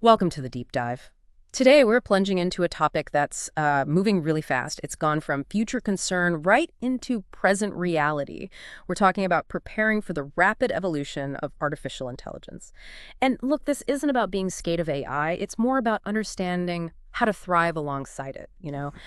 Welcome to the deep dive. Today, we're plunging into a topic that's moving really fast. It's gone from future concern right into present reality. We're talking about preparing for the rapid evolution of artificial intelligence. And look, this isn't about being scared of AI. It's more about understanding how to thrive alongside it,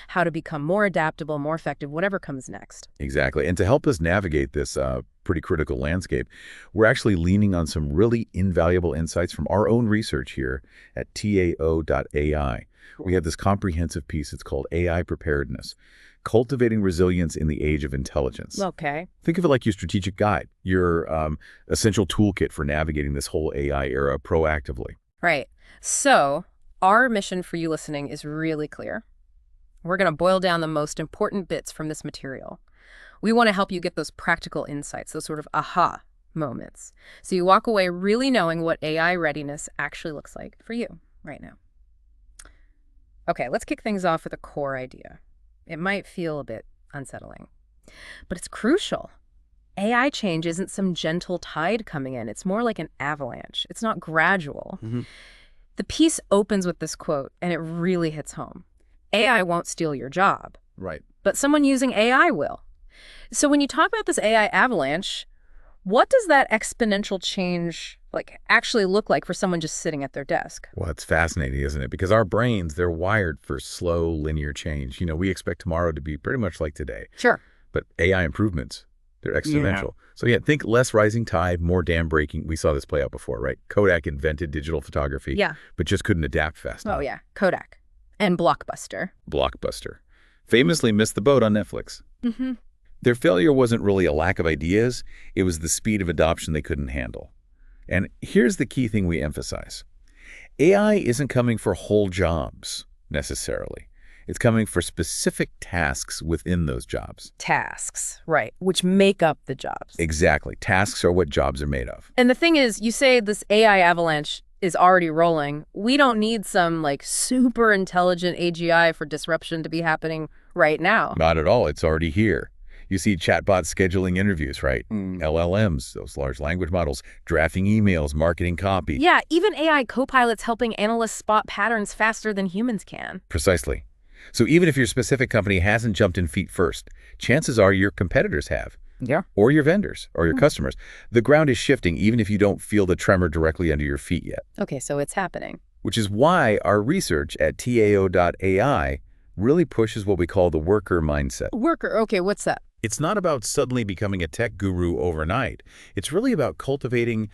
how to become more adaptable, more effective, whatever comes next. Exactly. And to help us navigate this pretty critical landscape, we're actually leaning on some really invaluable insights from our own research here at TAO.ai. We have this comprehensive piece. It's called AI Preparedness, Cultivating Resilience in the Age of Intelligence. Okay. Think of it like your strategic guide, your essential toolkit for navigating this whole AI era proactively. Right. So, our mission for you listening is really clear. We're going to boil down the most important bits from this material. We want to help you get those practical insights, those sort of aha moments, so you walk away really knowing what AI readiness actually looks like for you right now. Okay, let's kick things off with a core idea. It might feel a bit unsettling, but it's crucial. AI change isn't some gentle tide coming in. It's more like an avalanche. It's not gradual. The piece opens with this quote, and it really hits home. AI won't steal your job. Right. But someone using AI will. So when you talk about this AI avalanche, what does that exponential change actually look like for someone just sitting at their desk? Well, it's fascinating, isn't it? Because our brains, they're wired for slow, linear change. We expect tomorrow to be pretty much like today. Sure. But AI improvements, they're exponential. So yeah, think less rising tide, more dam breaking. We saw this play out before, right? Kodak invented digital photography, but just couldn't adapt fast enough. Oh, yeah. Kodak. And Blockbuster. Blockbuster. Famously missed the boat on Netflix. Their failure wasn't really a lack of ideas. It was the speed of adoption they couldn't handle. And here's the key thing we emphasize. AI isn't coming for whole jobs, necessarily. It's coming for specific tasks within those jobs. Tasks, right, which make up the jobs. Exactly. Tasks are what jobs are made of. And the thing is, you say this AI avalanche is already rolling. We don't need some super intelligent AGI for disruption to be happening right now. Not at all. It's already here. You see chatbots scheduling interviews, right? LLMs, those large language models, drafting emails, marketing copy. Yeah, even AI co-pilots helping analysts spot patterns faster than humans can. Precisely. So even if your specific company hasn't jumped in feet first, chances are your competitors have. Yeah. Or your vendors, or your customers. The ground is shifting even if you don't feel the tremor directly under your feet yet. Okay, so it's happening. Which is why our research at TAO.ai really pushes what we call the worker mindset. Worker, okay, what's that? It's not about suddenly becoming a tech guru overnight. It's really about cultivating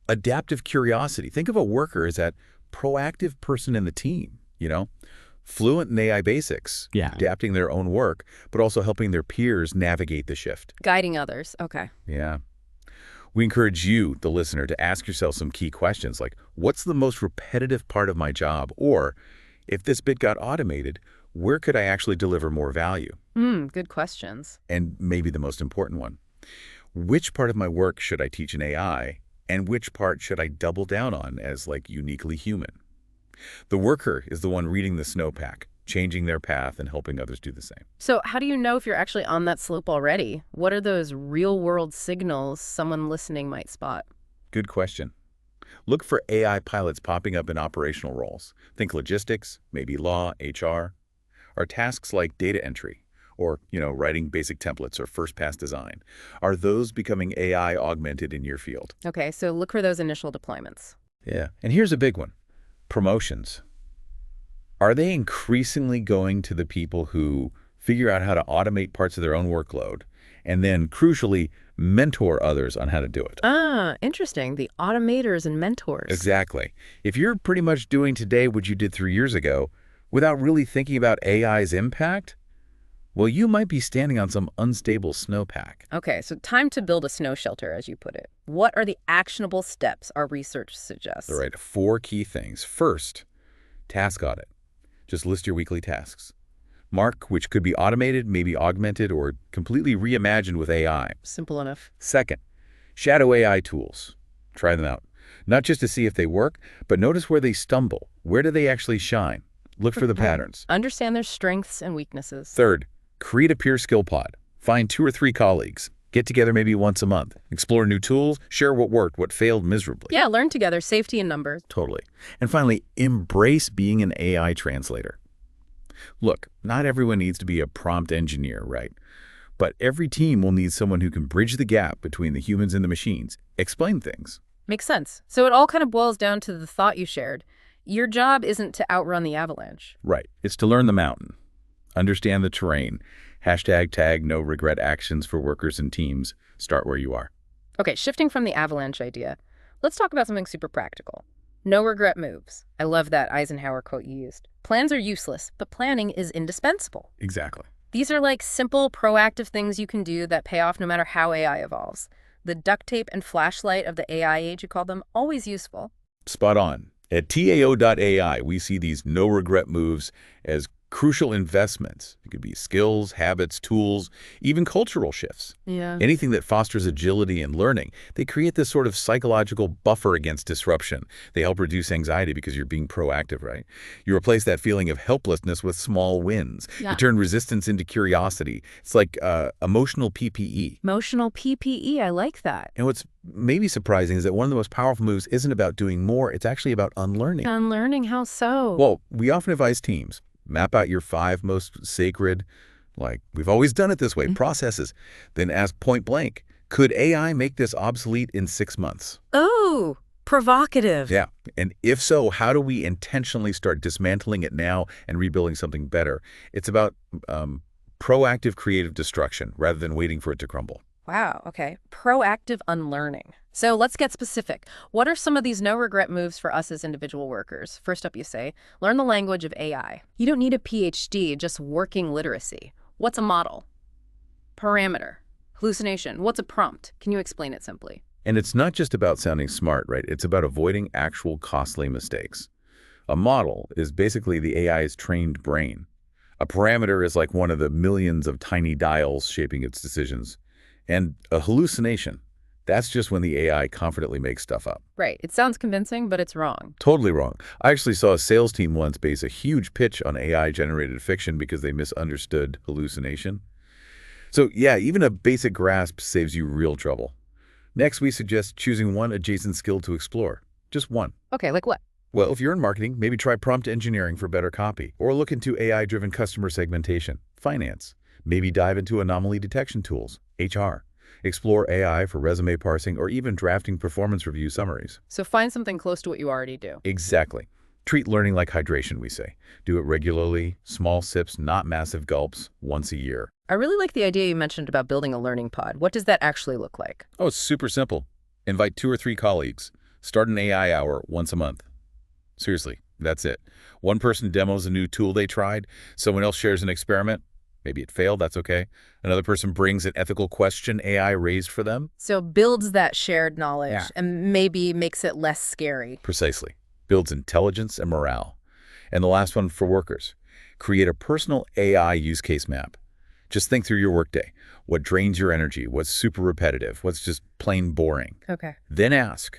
adaptive curiosity. Think of a worker as that proactive person in the team, fluent in AI basics, adapting their own work, but also helping their peers navigate the shift. Guiding others, okay. Yeah. We encourage you, the listener, to ask yourself some key questions like, what's the most repetitive part of my job? Or, if this bit got automated, where could I actually deliver more value? Good questions. And maybe the most important one, which part of my work should I teach an AI, and which part should I double down on as uniquely human? The worker is the one reading the snowpack, changing their path and helping others do the same. So how do you know if you're actually on that slope already? What are those real-world signals someone listening might spot? Good question. Look for AI pilots popping up in operational roles. Think logistics, maybe law, HR, or tasks like data entry, or, writing basic templates or first-pass design. Are those becoming AI augmented in your field? Okay, so look for those initial deployments. Yeah, and here's a big one. Promotions. Are they increasingly going to the people who figure out how to automate parts of their own workload and then, crucially, mentor others on how to do it? Ah, interesting. The automators and mentors. Exactly. If you're pretty much doing today what you did 3 years ago without really thinking about AI's impact, well, you might be standing on some unstable snowpack. Okay, so time to build a snow shelter, as you put it. What are the actionable steps our research suggests? All right, 4 key things. First, task audit. Just list your weekly tasks. Mark which could be automated, maybe augmented, or completely reimagined with AI. Simple enough. Second, shadow AI tools. Try them out. Not just to see if they work, but notice where they stumble. Where do they actually shine? Look for the patterns. Understand their strengths and weaknesses. Third, create a peer skill pod. Find 2 or 3 colleagues, Get together maybe once a month. Explore new tools, share what worked, what failed miserably. Yeah, learn together, safety in numbers. Totally. And finally, embrace being an AI translator. Look, not everyone needs to be a prompt engineer, right? But every team will need someone who can bridge the gap between the humans and the machines, explain things. Makes sense. So it all kind of boils down to the thought you shared. Your job isn't to outrun the avalanche. Right. It's to learn the mountain, understand the terrain, #tag no regret actions for workers and teams. Start where you are. Okay, shifting from the avalanche idea, let's talk about something super practical. No regret moves. I love that Eisenhower quote you used. Plans are useless, but planning is indispensable. Exactly. These are like simple, proactive things you can do that pay off no matter how AI evolves. The duct tape and flashlight of the AI age, you call them, always useful. Spot on. At TAO.ai, we see these no-regret moves as crucial investments. It could be skills, habits, tools, even cultural shifts. Yeah. Anything that fosters agility and learning. They create this sort of psychological buffer against disruption. They help reduce anxiety because you're being proactive, right? You replace that feeling of helplessness with small wins. Yeah. You turn resistance into curiosity. It's like emotional PPE. Emotional PPE, I like that. And what's maybe surprising is that one of the most powerful moves isn't about doing more, it's actually about unlearning. Unlearning, how so? Well, we often advise teams, map out your 5 most sacred, like we've always done it this way, processes. Then ask point blank, could AI make this obsolete in 6 months? Oh, provocative. Yeah. And if so, how do we intentionally start dismantling it now and rebuilding something better? It's about proactive creative destruction rather than waiting for it to crumble. Wow, okay. Proactive unlearning. So let's get specific. What are some of these no-regret moves for us as individual workers? First up, you say, learn the language of AI. You don't need a PhD, just working literacy. What's a model? Parameter. Hallucination. What's a prompt? Can you explain it simply? And it's not just about sounding smart, right? It's about avoiding actual costly mistakes. A model is basically the AI's trained brain. A parameter is like one of the millions of tiny dials shaping its decisions. And a hallucination, that's just when the AI confidently makes stuff up. Right. It sounds convincing, but it's wrong. Totally wrong. I actually saw a sales team once base a huge pitch on AI-generated fiction because they misunderstood hallucination. So yeah, even a basic grasp saves you real trouble. Next, we suggest choosing one adjacent skill to explore. Just one. Okay, like what? Well, if you're in marketing, maybe try prompt engineering for better copy, or look into AI-driven customer segmentation. Finance. Maybe dive into anomaly detection tools. HR. Explore AI for resume parsing or even drafting performance review summaries. So find something close to what you already do. Exactly. Treat learning like hydration, we say. Do it regularly, small sips, not massive gulps, once a year. I really like the idea you mentioned about building a learning pod. What does that actually look like? Oh, it's super simple. Invite 2 or 3 colleagues. Start an AI hour once a month. Seriously, that's it. One person demos a new tool they tried. Someone else shares an experiment. Maybe it failed, that's okay. Another person brings an ethical question AI raised for them. So builds that shared knowledge and maybe makes it less scary. Precisely. Builds intelligence and morale. And the last one for workers. Create a personal AI use case map. Just think through your workday. What drains your energy? What's super repetitive? What's just plain boring? Okay. Then ask,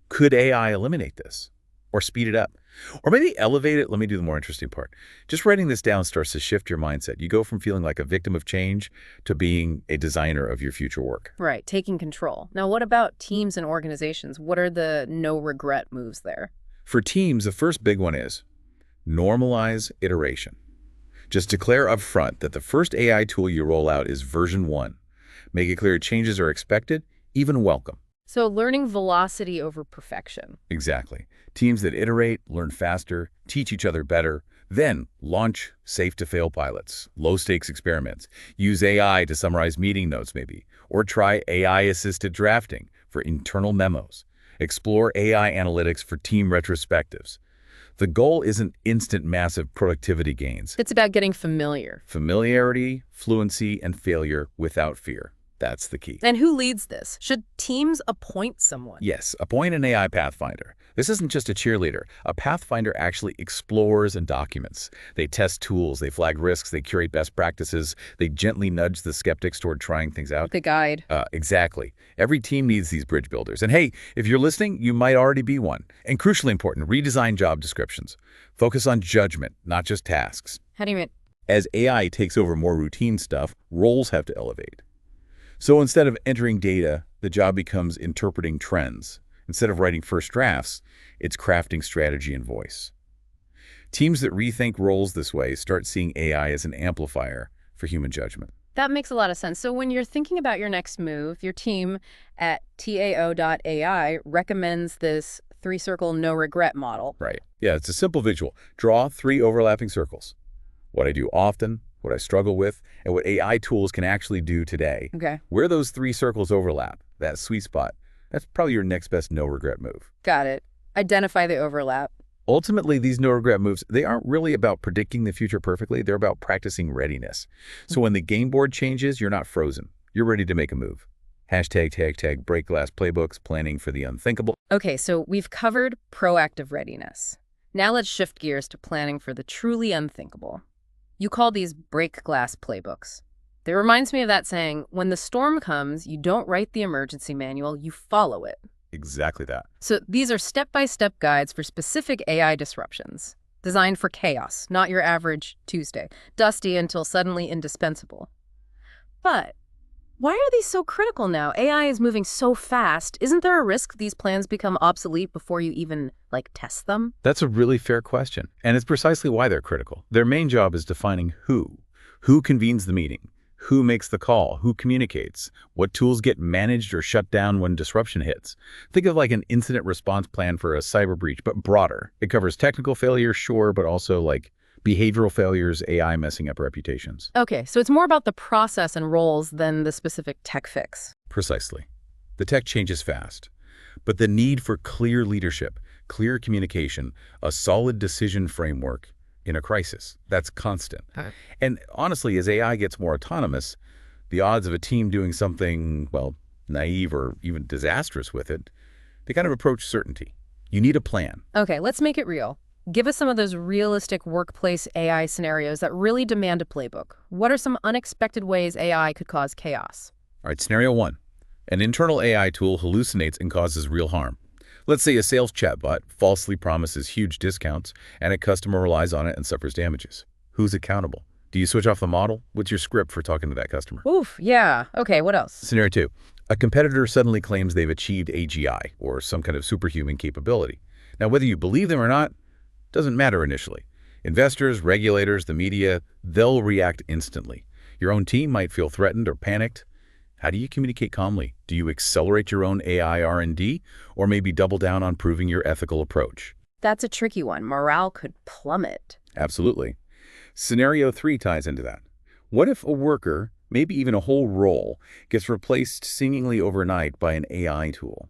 could AI eliminate this? Or speed it up? Or maybe elevate it? Let me do the more interesting part. Just writing this down starts to shift your mindset. You go from feeling like a victim of change to being a designer of your future work. Right, taking control. Now, what about teams and organizations? What are the no-regret moves there? For teams, the first big one is normalize iteration. Just declare upfront that the first AI tool you roll out is version 1. Make it clear changes are expected, even welcome. So learning velocity over perfection. Exactly. Teams that iterate, learn faster, teach each other better, then launch safe-to-fail pilots, low-stakes experiments, use AI to summarize meeting notes maybe, or try AI-assisted drafting for internal memos. Explore AI analytics for team retrospectives. The goal isn't instant massive productivity gains. It's about getting familiar. Familiarity, fluency, and failure without fear. That's the key. And who leads this? Should teams appoint someone? Yes, appoint an AI pathfinder. This isn't just a cheerleader. A pathfinder actually explores and documents. They test tools, they flag risks, they curate best practices, they gently nudge the skeptics toward trying things out. The guide. Exactly. Every team needs these bridge builders. And hey, if you're listening, you might already be one. And crucially important, redesign job descriptions. Focus on judgment, not just tasks. How do you mean? As AI takes over more routine stuff, roles have to elevate. So instead of entering data, the job becomes interpreting trends. Instead of writing first drafts, it's crafting strategy and voice. Teams that rethink roles this way start seeing AI as an amplifier for human judgment. That makes a lot of sense. So when you're thinking about your next move, your team at TAO.ai recommends this three-circle no-regret model. Right. Yeah, it's a simple visual. Draw 3 overlapping circles. What I do often, what I struggle with, and what AI tools can actually do today. Okay. Where those 3 circles overlap, that sweet spot, that's probably your next best no-regret move. Got it. Identify the overlap. Ultimately, these no-regret moves, they aren't really about predicting the future perfectly. They're about practicing readiness. So when the game board changes, you're not frozen. You're ready to make a move. #, break glass playbooks, planning for the unthinkable. Okay, so we've covered proactive readiness. Now let's shift gears to planning for the truly unthinkable. You call these break glass playbooks. That reminds me of that saying, when the storm comes, you don't write the emergency manual, you follow it. Exactly that. So these are step-by-step guides for specific AI disruptions, designed for chaos, not your average Tuesday, dusty until suddenly indispensable. But why are these so critical now? AI is moving so fast. Isn't there a risk these plans become obsolete before you even, test them? That's a really fair question, and it's precisely why they're critical. Their main job is defining who convenes the meeting, who makes the call, who communicates, what tools get managed or shut down when disruption hits. Think of like an incident response plan for a cyber breach, but broader. It covers technical failures, sure, but also behavioral failures, AI messing up reputations. Okay, so it's more about the process and roles than the specific tech fix. Precisely. The tech changes fast, but the need for clear leadership, clear communication, a solid decision framework in a crisis, that's constant. And honestly, as AI gets more autonomous, the odds of a team doing something, naive or even disastrous with it, they kind of approach certainty. You need a plan. Okay, let's make it real. Give us some of those realistic workplace AI scenarios that really demand a playbook. What are some unexpected ways AI could cause chaos? All right, scenario 1. An internal AI tool hallucinates and causes real harm. Let's say a sales chatbot falsely promises huge discounts and a customer relies on it and suffers damages. Who's accountable? Do you switch off the model? What's your script for talking to that customer? Oof, yeah. Okay, what else? Scenario 2. A competitor suddenly claims they've achieved AGI, or some kind of superhuman capability. Now, whether you believe them or not, doesn't matter initially. Investors, regulators, the media, they'll react instantly. Your own team might feel threatened or panicked. How do you communicate calmly? Do you accelerate your own AI R&D, or maybe double down on proving your ethical approach? That's a tricky one. Morale could plummet. Absolutely. Scenario 3 ties into that. What if a worker, maybe even a whole role, gets replaced seemingly overnight by an AI tool?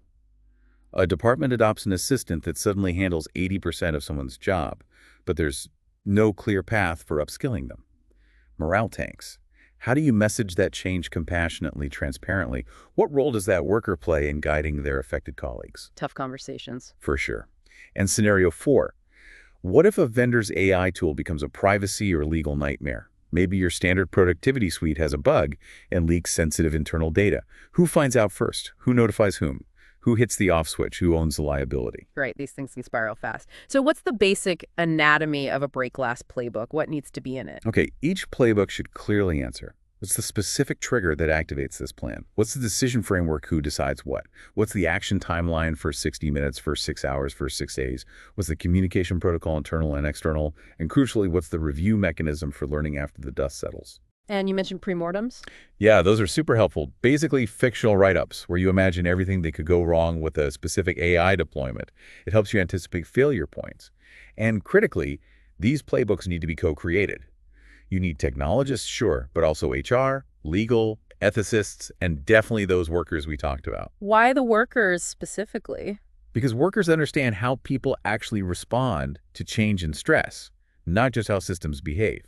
A department adopts an assistant that suddenly handles 80% of someone's job, but there's no clear path for upskilling them. Morale tanks. How do you message that change compassionately, transparently? What role does that worker play in guiding their affected colleagues? Tough conversations. For sure. And scenario 4. What if a vendor's AI tool becomes a privacy or legal nightmare? Maybe your standard productivity suite has a bug and leaks sensitive internal data. Who finds out first? Who notifies whom? Who hits the off switch? Who owns the liability? Right, these things can spiral fast. So what's the basic anatomy of a break glass playbook? What needs to be in it? Okay, each playbook should clearly answer. What's the specific trigger that activates this plan? What's the decision framework? Who decides what? What's the action timeline for 60 minutes, for 6 hours, for 6 days? What's the communication protocol, internal and external? And crucially, what's the review mechanism for learning after the dust settles? And you mentioned premortems? Yeah, those are super helpful. Basically, fictional write-ups where you imagine everything that could go wrong with a specific AI deployment. It helps you anticipate failure points. And critically, these playbooks need to be co-created. You need technologists, sure, but also HR, legal, ethicists, and definitely those workers we talked about. Why the workers specifically? Because workers understand how people actually respond to change and stress, not just how systems behave.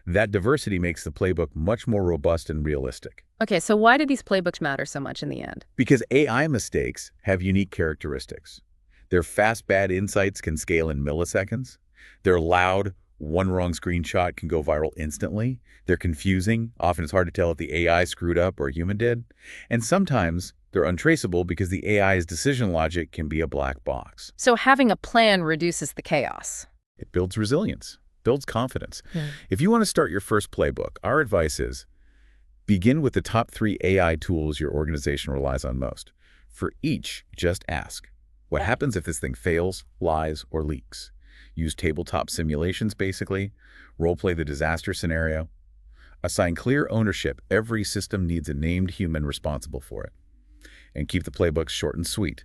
That diversity makes the playbook much more robust and realistic. Okay, so why do these playbooks matter so much in the end? Because AI mistakes have unique characteristics. Their fast, bad insights can scale in milliseconds. They're loud. One wrong screenshot can go viral instantly. They're confusing. Often it's hard to tell if the AI screwed up or a human did. And sometimes they're untraceable because the AI's decision logic can be a black box. So having a plan reduces the chaos. It builds resilience, builds confidence. If you want to start your first playbook, our advice is Begin with the top 3 AI tools your organization relies on most. For each, just ask, what happens if this thing fails, lies, or leaks? Use tabletop simulations, basically. Role-play the disaster scenario. Assign clear ownership. Every system needs a named human responsible for it. And keep the playbooks short and sweet.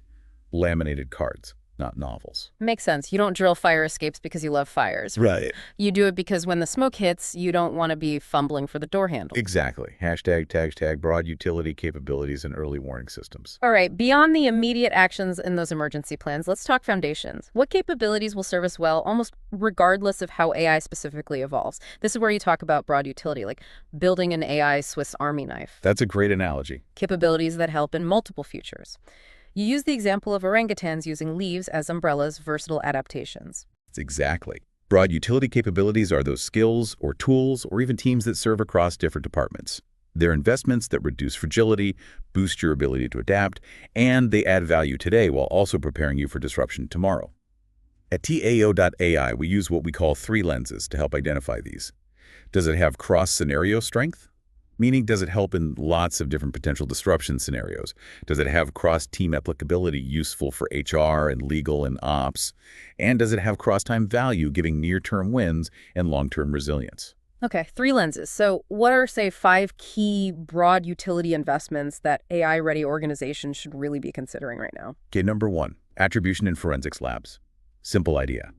Laminated cards, not novels. Makes sense. You don't drill fire escapes because you love fires. Right. You do it because when the smoke hits, you don't want to be fumbling for the door handle. Exactly. #, broad utility capabilities and early warning systems. All right, beyond the immediate actions in those emergency plans, let's talk foundations. What capabilities will serve us well almost regardless of how AI specifically evolves? This is where you talk about broad utility, like building an AI Swiss Army knife. That's a great analogy. Capabilities that help in multiple futures. You use the example of orangutans using leaves as umbrellas, versatile adaptations. Exactly. Broad utility capabilities are those skills or tools or even teams that serve across different departments. They're investments that reduce fragility, boost your ability to adapt, and they add value today while also preparing you for disruption tomorrow. At TAO.ai, we use what we call 3 lenses to help identify these. Does it have cross-scenario strength? Meaning, does it help in lots of different potential disruption scenarios? Does it have cross-team applicability useful for HR and legal and ops? And does it have cross-time value giving near-term wins and long-term resilience? Okay, 3 lenses. So what are, say, 5 key broad utility investments that AI-ready organizations should really be considering right now? Okay, number 1, attribution in forensics labs. Simple idea.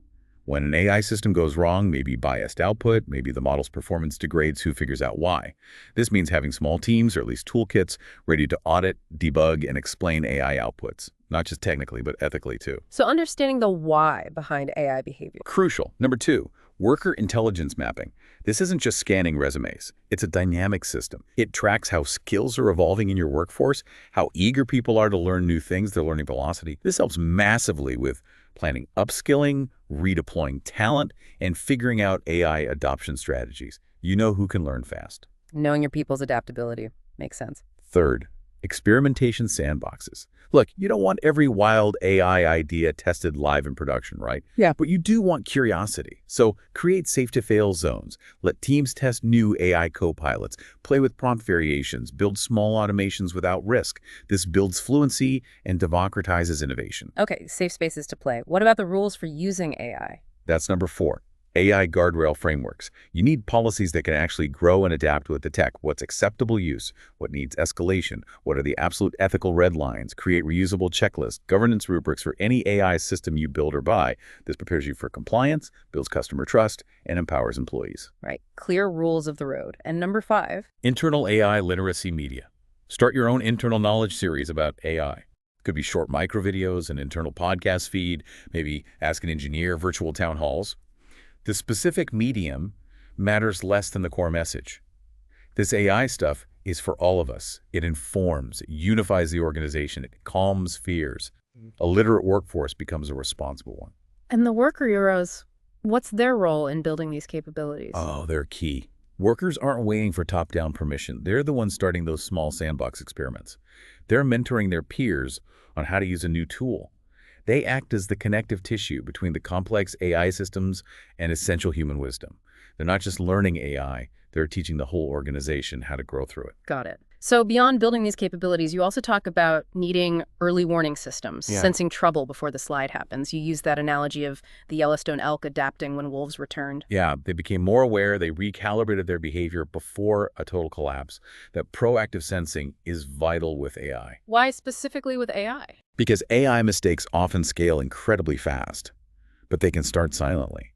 When an AI system goes wrong, maybe biased output, maybe the model's performance degrades, who figures out why? This means having small teams, or at least toolkits, ready to audit, debug, and explain AI outputs. Not just technically, but ethically too. So understanding the why behind AI behavior. Crucial. Number 2, worker intelligence mapping. This isn't just scanning resumes. It's a dynamic system. It tracks how skills are evolving in your workforce, how eager people are to learn new things, their learning velocity. This helps massively with planning upskilling, redeploying talent, and figuring out AI adoption strategies. You know who can learn fast. Knowing your people's adaptability makes sense. Third, experimentation sandboxes. Look, you don't want every wild AI idea tested live in production, right? Yeah. But you do want curiosity. So create safe-to-fail zones. Let teams test new AI co-pilots, play with prompt variations, build small automations without risk. This builds fluency and democratizes innovation. Okay, safe spaces to play. What about the rules for using AI? That's number 4. AI guardrail frameworks. You need policies that can actually grow and adapt with the tech. What's acceptable use? What needs escalation? What are the absolute ethical red lines? Create reusable checklists, governance rubrics for any AI system you build or buy. This prepares you for compliance, builds customer trust, and empowers employees. Right, clear rules of the road. And number 5? Internal AI literacy media. Start your own internal knowledge series about AI. Could be short micro videos, an internal podcast feed, maybe ask an engineer, virtual town halls. The specific medium matters less than the core message. This AI stuff is for all of us. It informs, it unifies the organization, it calms fears. A literate workforce becomes a responsible one. And the worker heroes, what's their role in building these capabilities? Oh, they're key. Workers aren't waiting for top-down permission. They're the ones starting those small sandbox experiments. They're mentoring their peers on how to use a new tool. They act as the connective tissue between the complex AI systems and essential human wisdom. They're not just learning AI, they're teaching the whole organization how to grow through it. Got it. So beyond building these capabilities, you also talk about needing early warning systems, sensing trouble before the slide happens. You use that analogy of the Yellowstone elk adapting when wolves returned. Yeah, they became more aware, they recalibrated their behavior before a total collapse. That proactive sensing is vital with AI. Why specifically with AI? Because AI mistakes often scale incredibly fast, but they can start silently.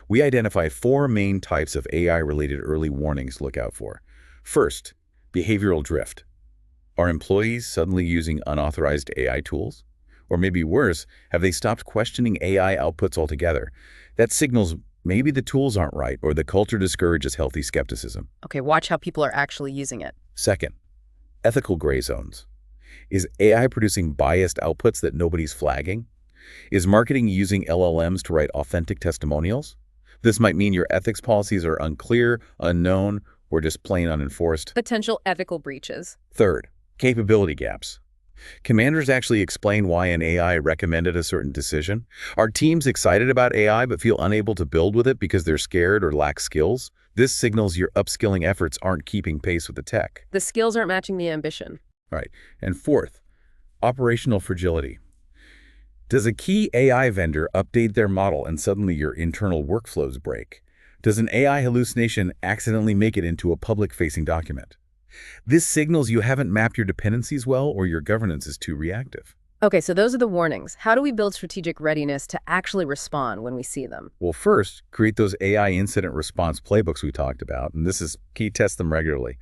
We identified 4 main types of AI-related early warnings to look out for. First, behavioral drift. Are employees suddenly using unauthorized AI tools? Or maybe worse, have they stopped questioning AI outputs altogether? That signals maybe the tools aren't right or the culture discourages healthy skepticism. Okay, watch how people are actually using it. Second, ethical gray zones. Is AI producing biased outputs that nobody's flagging? Is marketing using LLMs to write authentic testimonials? This might mean your ethics policies are unclear, unknown, or just plain unenforced. Potential ethical breaches. Third, capability gaps. Commanders actually explain why an AI recommended a certain decision? Are teams excited about AI but feel unable to build with it because they're scared or lack skills? This signals your upskilling efforts aren't keeping pace with the tech. The skills aren't matching the ambition. Right. And fourth, operational fragility. Does a key AI vendor update their model and suddenly your internal workflows break? Does an AI hallucination accidentally make it into a public-facing document? This signals you haven't mapped your dependencies well or your governance is too reactive. Okay, so those are the warnings. How do we build strategic readiness to actually respond when we see them? Well, first, create those AI incident response playbooks we talked about, and this is key, test them regularly.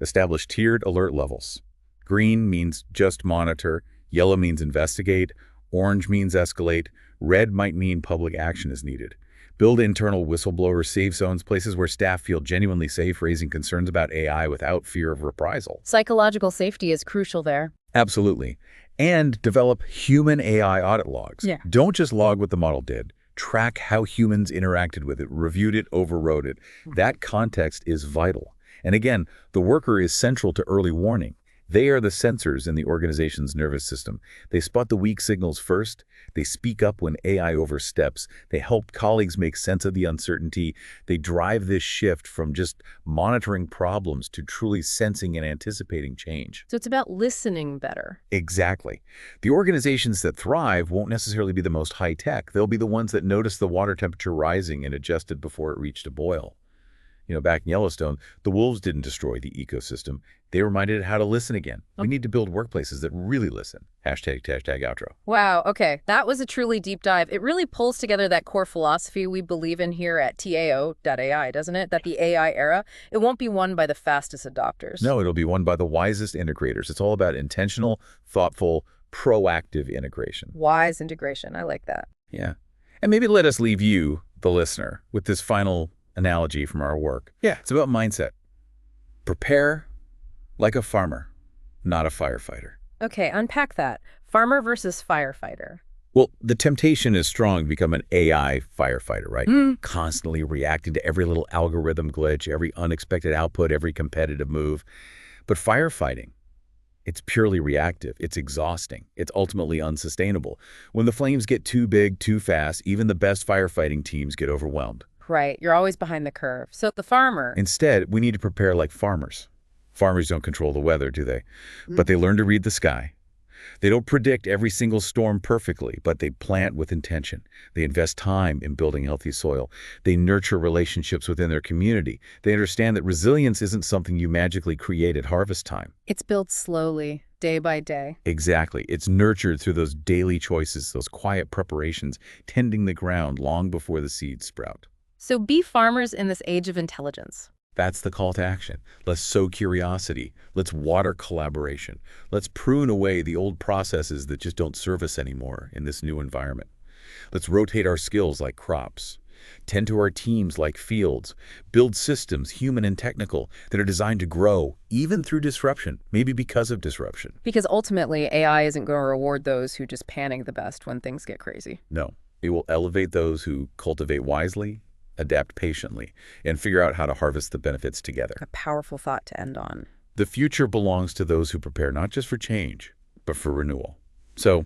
Establish tiered alert levels. Green means just monitor, yellow means investigate, orange means escalate, red might mean public action is needed. Build internal whistleblower safe zones, places where staff feel genuinely safe raising concerns about AI without fear of reprisal. Psychological safety is crucial there. Absolutely. And develop human AI audit logs. Yeah. Don't just log what the model did. Track how humans interacted with it, reviewed it, overrode it. That context is vital. And again, the worker is central to early warning. They are the sensors in the organization's nervous system. They spot the weak signals first. They speak up when AI oversteps. They help colleagues make sense of the uncertainty. They drive this shift from just monitoring problems to truly sensing and anticipating change. So it's about listening better. Exactly. The organizations that thrive won't necessarily be the most high-tech. They'll be the ones that notice the water temperature rising and adjusted before it reached a boil. Back in Yellowstone, the wolves didn't destroy the ecosystem. They reminded it how to listen again. We need to build workplaces that really listen. Hashtag outro. Wow, okay. That was a truly deep dive. It really pulls together that core philosophy we believe in here at TAO.ai, doesn't it? That the AI era, it won't be won by the fastest adopters. No, it'll be won by the wisest integrators. It's all about intentional, thoughtful, proactive integration. Wise integration. I like that. Yeah. And maybe let us leave you, the listener, with this final analogy from our work. Yeah. It's about mindset. Prepare like a farmer, not a firefighter. Okay, unpack that. Farmer versus firefighter. Well, the temptation is strong to become an AI firefighter, right? Constantly reacting to every little algorithm glitch, every unexpected output, every competitive move. But firefighting, it's purely reactive. It's exhausting. It's ultimately unsustainable. When the flames get too big, too fast, even the best firefighting teams get overwhelmed. Right, you're always behind the curve. So the farmer. Instead, we need to prepare like farmers. Farmers don't control the weather, do they? But they learn to read the sky. They don't predict every single storm perfectly, but they plant with intention. They invest time in building healthy soil. They nurture relationships within their community. They understand that resilience isn't something you magically create at harvest time. It's built slowly, day by day. Exactly. It's nurtured through those daily choices, those quiet preparations, tending the ground long before the seeds sprout. So be farmers in this age of intelligence. That's the call to action. Let's sow curiosity. Let's water collaboration. Let's prune away the old processes that just don't serve us anymore in this new environment. Let's rotate our skills like crops. Tend to our teams like fields. Build systems, human and technical, that are designed to grow, even through disruption, maybe because of disruption. Because ultimately, AI isn't going to reward those who just panic the best when things get crazy. No, it will elevate those who cultivate wisely, adapt patiently, and figure out how to harvest the benefits together. A powerful thought to end on. The future belongs to those who prepare not just for change, but for renewal. So